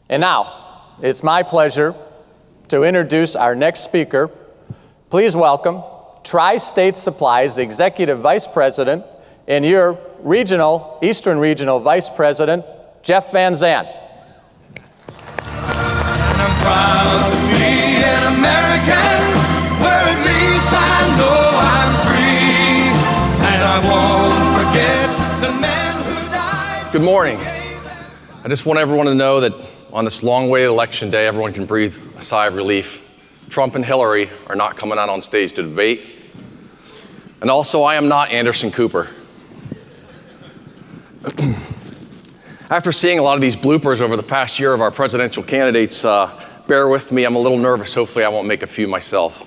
And now, it's my pleasure to introduce our next speaker. Please welcome Tri-State Supply's Executive Vice President and your Eastern Regional Vice President, Jeff Van Zandt. And I'm proud to be an American, where at least I know I'm free. And I won't forget the men who died. Good morning. I just want everyone to know that on this long-awaited election day, everyone can breathe a sigh of relief. Trump and Hillary are not coming out on stage to debate. And also, I am not Anderson Cooper. After seeing a lot of these bloopers over the past year of our presidential candidates, bear with me, I'm a little nervous. Hopefully I won't make a few myself.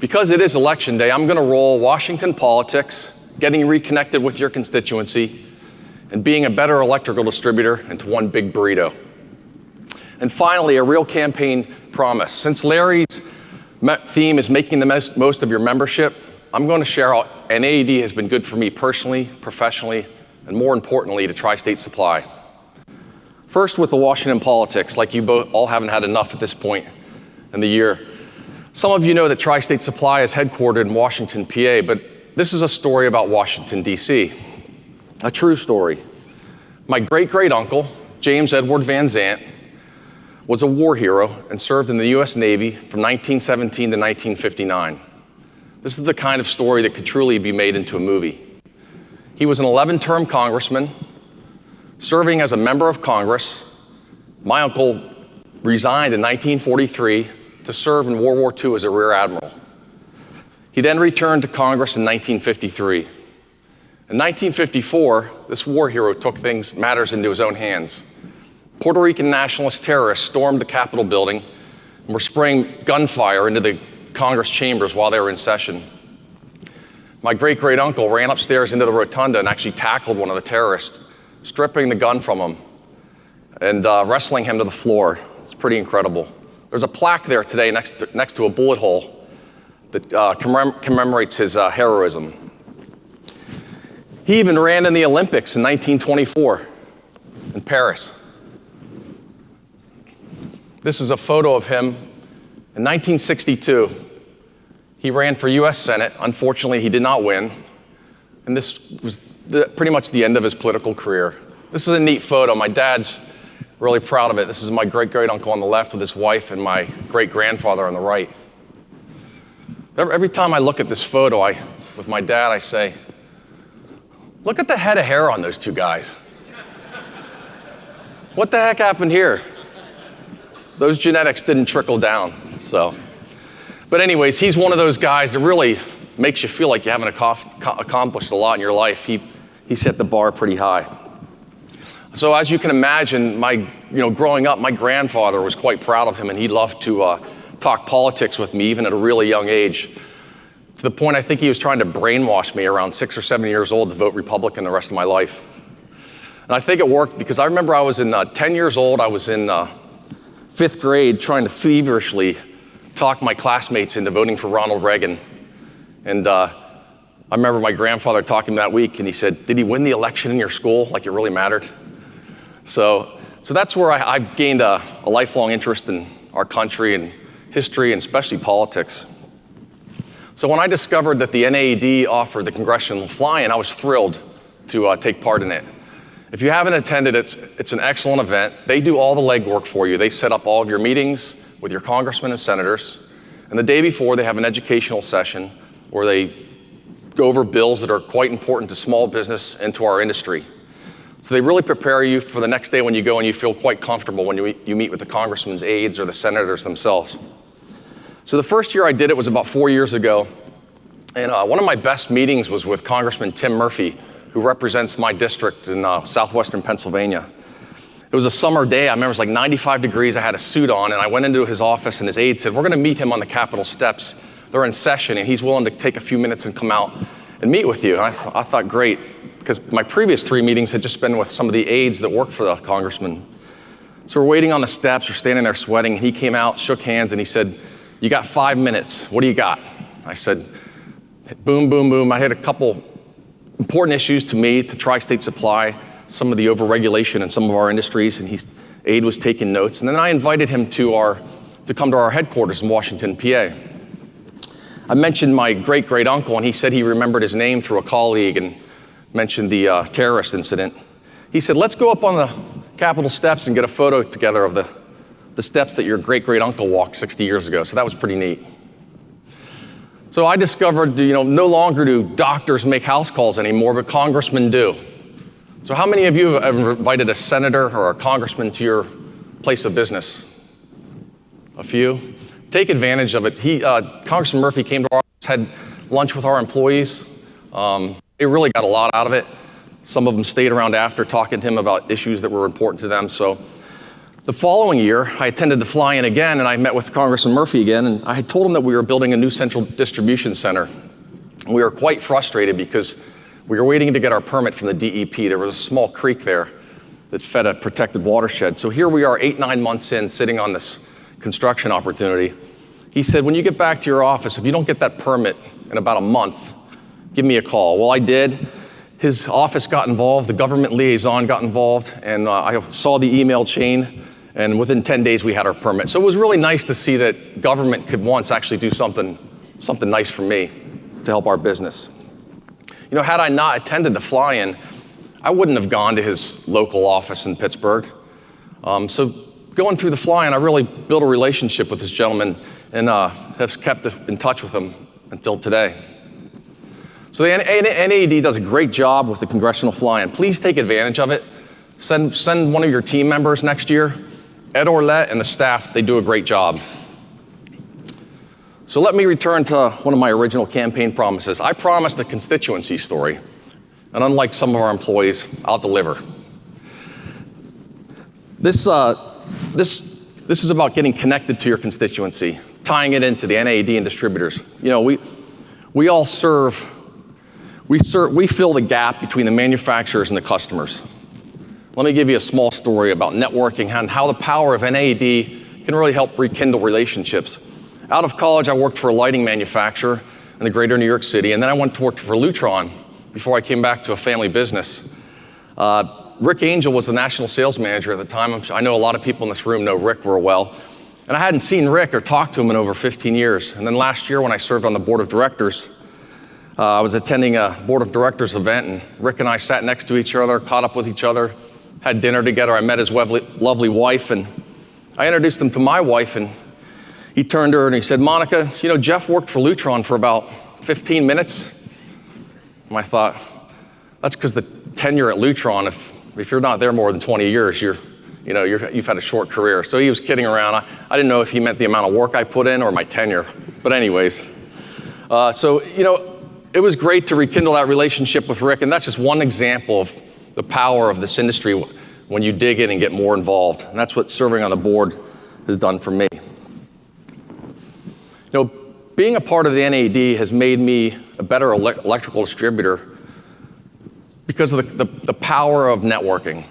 Because it is election day, I'm gonna roll Washington politics, getting reconnected with your constituency, and being a better electrical distributor into one big burrito. And finally, a real campaign promise. Since Larry's theme is making the most of your membership, I'm going to share how NAED has been good for me personally, professionally, and more importantly, to Tri-State Supply. First, with the Washington politics, like you all haven't had enough at this point in the year. Some of you know that Tri-State Supply is headquartered in Washington, PA, but this is a story about Washington, DC. A true story. My great-great-uncle, James Edward Van Zandt, was a war hero and served in the US Navy from 1917 to 1959. This is the kind of story that could truly be made into a movie. He was an 11-term congressman, serving as a member of Congress. My uncle resigned in 1943 to serve in World War II as a rear admiral. He then returned to Congress in 1953. In 1954, this war hero took matters into his own hands. Puerto Rican nationalist terrorists stormed the Capitol building and were spraying gunfire into the Congress chambers while they were in session. My great-great-uncle ran upstairs into the rotunda and actually tackled one of the terrorists, stripping the gun from him and wrestling him to the floor. It's pretty incredible. There's a plaque there today next to a bullet hole that commemorates his heroism. He even ran in the Olympics in 1924 in Paris. This is a photo of him in 1962. He ran for US Senate. Unfortunately, he did not win. And this was pretty much the end of his political career. This is a neat photo. My dad's really proud of it. This is my great-great-uncle on the left with his wife and my great-grandfather on the right. Every time I look at this photo with my dad, I say, look at the head of hair on those two guys. What the heck happened here? Those genetics didn't trickle down, so. But anyways, he's one of those guys that really makes you feel like you haven't accomplished a lot in your life. He set the bar pretty high. So as you can imagine, growing up, my grandfather was quite proud of him, and he loved to talk politics with me, even at a really young age. To the point, I think he was trying to brainwash me around 6 or 7 years old to vote Republican the rest of my life. And I think it worked because I remember I was in 10 years old. I was in 5th grade trying to feverishly talk my classmates into voting for Ronald Reagan. And I remember my grandfather talking that week, and he said, did he win the election in your school? Like it really mattered. So that's where I've gained a lifelong interest in our country and history, and especially politics. So when I discovered that the NAED offered the Congressional Fly-In, I was thrilled to take part in it. If you haven't attended, it's an excellent event. They do all the legwork for you. They set up all of your meetings with your congressmen and senators. And the day before, they have an educational session where they go over bills that are quite important to small business and to our industry. So they really prepare you for the next day when you go and you feel quite comfortable when you meet with the congressmen's aides or the senators themselves. So the first year I did it was about 4 years ago. And one of my best meetings was with Congressman Tim Murphy, who represents my district in southwestern Pennsylvania. It was a summer day. I remember it was like 95 degrees. I had a suit on, and I went into his office, and his aide said, we're going to meet him on the Capitol steps. They're in session, and he's willing to take a few minutes and come out and meet with you. And I thought, great, because my previous 3 meetings had just been with some of the aides that work for the congressman. So we're waiting on the steps. We're standing there sweating, and he came out, shook hands, and he said, you got 5 minutes. What do you got? I said, boom, boom, boom. I had a couple important issues to me, to Tri-State Supply, some of the overregulation in some of our industries, and aide was taking notes, and then I invited him to come to our headquarters in Washington, PA. I mentioned my great-great-uncle, and he said he remembered his name through a colleague and mentioned the terrorist incident. He said, let's go up on the Capitol steps and get a photo together of the steps that your great-great-uncle walked 60 years ago. So that was pretty neat. So I discovered, no longer do doctors make house calls anymore, but congressmen do. So how many of you have ever invited a senator or a congressman to your place of business? A few? Take advantage of it. Congressman Murphy came to our office, had lunch with our employees. They really got a lot out of it. Some of them stayed around after talking to him about issues that were important to them. So the following year, I attended the fly-in again, and I met with Congressman Murphy again, and I had told him that we were building a new central distribution center. And we were quite frustrated because we were waiting to get our permit from the DEP. There was a small creek there that fed a protected watershed. So here we are 8-9 months in, sitting on this construction opportunity. He said, when you get back to your office, if you don't get that permit in about a month, give me a call. Well, I did. His office got involved, the government liaison got involved, and I saw the email chain, and within 10 days we had our permit. So it was really nice to see that government could once actually do something nice for me to help our business. Had I not attended the fly-in, I wouldn't have gone to his local office in Pittsburgh. So going through the fly-in, I really built a relationship with this gentleman and have kept in touch with him until today. So the NAED does a great job with the congressional fly-in. Please take advantage of it. Send one of your team members next year. Ed Orland and the staff, they do a great job. So let me return to one of my original campaign promises. I promised a constituency story, and unlike some of our employees, I'll deliver. This is about getting connected to your constituency, tying it into the NAED and distributors. We all serve. We fill the gap between the manufacturers and the customers. Let me give you a small story about networking and how the power of NAED can really help rekindle relationships. Out of college, I worked for a lighting manufacturer in the greater New York City, and then I went to work for Lutron before I came back to a family business. Rick Angel was the national sales manager at the time. I know a lot of people in this room know Rick real well. And I hadn't seen Rick or talked to him in over 15 years. And then last year when I served on the board of directors, I was attending a board of directors event, and Rick and I sat next to each other, caught up with each other, had dinner together. I met his lovely wife, and I introduced him to my wife, and he turned to her and he said, Monica, Jeff worked for Lutron for about 15 minutes. And I thought, that's because the tenure at Lutron, if you're not there more than 20 years, you've had a short career. So he was kidding around. I didn't know if he meant the amount of work I put in or my tenure. But anyways, it was great to rekindle that relationship with Rick, and that's just one example of the power of this industry when you dig in and get more involved. And that's what serving on the board has done for me. Being a part of the NAED has made me a better electrical distributor because of the power of networking.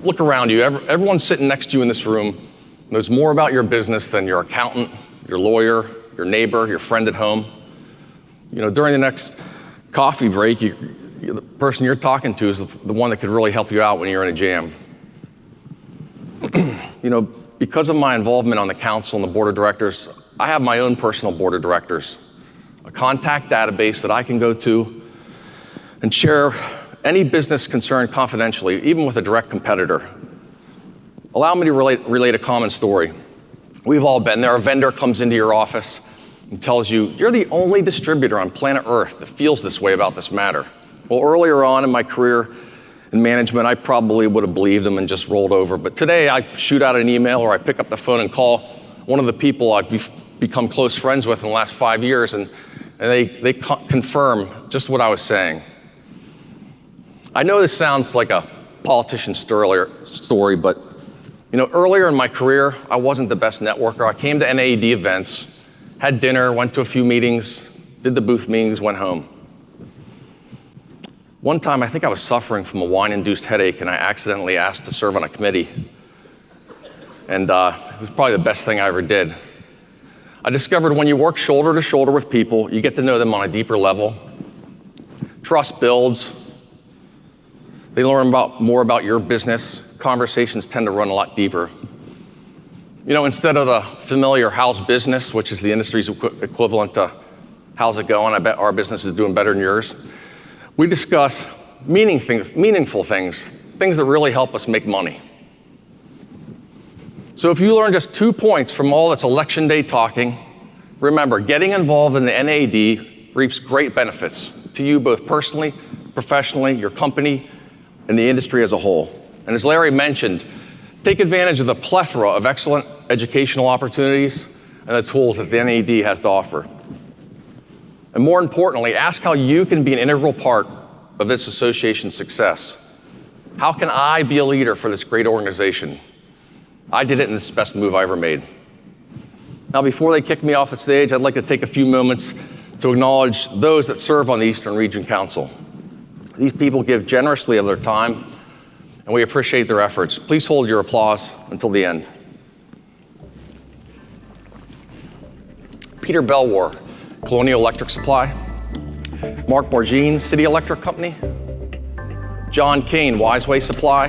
Look around you. Everyone sitting next to you in this room knows more about your business than your accountant, your lawyer, your neighbor, your friend at home. During the next coffee break, the person you're talking to is the one that could really help you out when you're in a jam. Because of my involvement on the council and the board of directors, I have my own personal board of directors, a contact database that I can go to and share any business concern confidentially, even with a direct competitor. Allow me to relate a common story. We've all been there. A vendor comes into your office and tells you, you're the only distributor on planet Earth that feels this way about this matter. Well, earlier on in my career in management, I probably would have believed them and just rolled over. But today, I shoot out an email or I pick up the phone and call one of the people I've become close friends with in the last 5 years, and they confirm just what I was saying. I know this sounds like a politician's story, but earlier in my career, I wasn't the best networker. I came to NAED events, had dinner, went to a few meetings, did the booth meetings, went home. One time, I think I was suffering from a wine-induced headache, and I accidentally asked to serve on a committee. And it was probably the best thing I ever did. I discovered when you work shoulder to shoulder with people, you get to know them on a deeper level. Trust builds. They learn more about your business. conversations tend to run a lot deeper. You know, instead of the familiar how's business, which is the industry's equivalent to how's it going, I bet our business is doing better than yours, we discuss meaningful things, things that really help us make money. So if you learn just 2 points from all this election day talking, remember, getting involved in the NAED reaps great benefits to you both personally, professionally, your company, and the industry as a whole. And as Larry mentioned, take advantage of the plethora of excellent educational opportunities and the tools that the NAED has to offer. And more importantly, ask how you can be an integral part of this association's success. How can I be a leader for this great organization? I did it, and it's the best move I ever made. Now, before they kick me off the stage, I'd like to take a few moments to acknowledge those that serve on the Eastern Region Council. These people give generously of their time, and we appreciate their efforts. Please hold your applause until the end. Peter Belwar, Colonial Electric Supply. Mark Morgine, City Electric Company. John Kane, Wiseway Supply.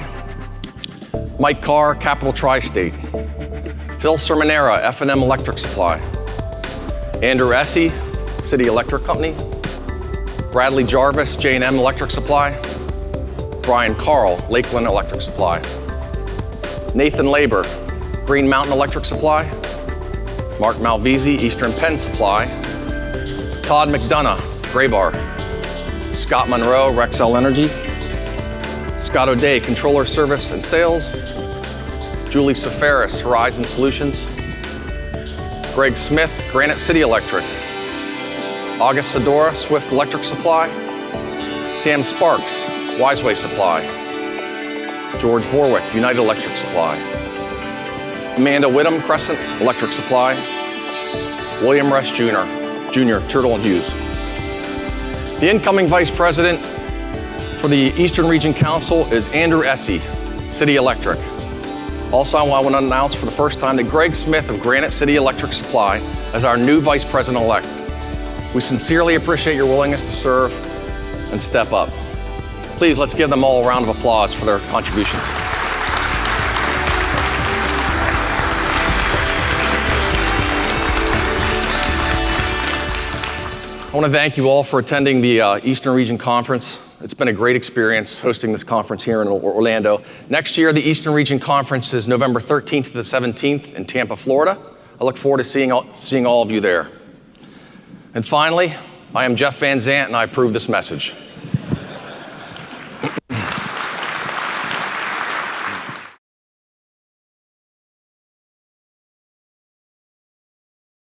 Mike Carr, Capital Tri-State. Phil Sermonera, F&M Electric Supply. Andrew Essie, City Electric Company. Bradley Jarvis, J&M Electric Supply. Brian Carl, Lakeland Electric Supply. Nathan Labor, Green Mountain Electric Supply. Mark Malvisi, Eastern Penn Supply. Todd McDonough, Graybar. Scott Monroe, Rexel Energy. Scott O'Day, Controller Service and Sales. Julie Safaris, Horizon Solutions. Greg Smith, Granite City Electric. August Sedora, Swift Electric Supply. Sam Sparks, Wiseway Supply. George Vorwick, United Electric Supply. Amanda Whittam, Crescent Electric Supply. William Rush Jr., Turtle and Hughes. The incoming Vice President for the Eastern Region Council is Andrew Essie, City Electric. Also, I want to announce for the first time that Greg Smith of Granite City Electric Supply is our new Vice President-elect. We sincerely appreciate your willingness to serve and step up. Please, let's give them all a round of applause for their contributions. I want to thank you all for attending the Eastern Region Conference. It's been a great experience hosting this conference here in Orlando. Next year, the Eastern Region Conference is November 13th to the 17th in Tampa, Florida. I look forward to seeing all of you there. And finally, I am Jeff Van Zandt, and I approve this message.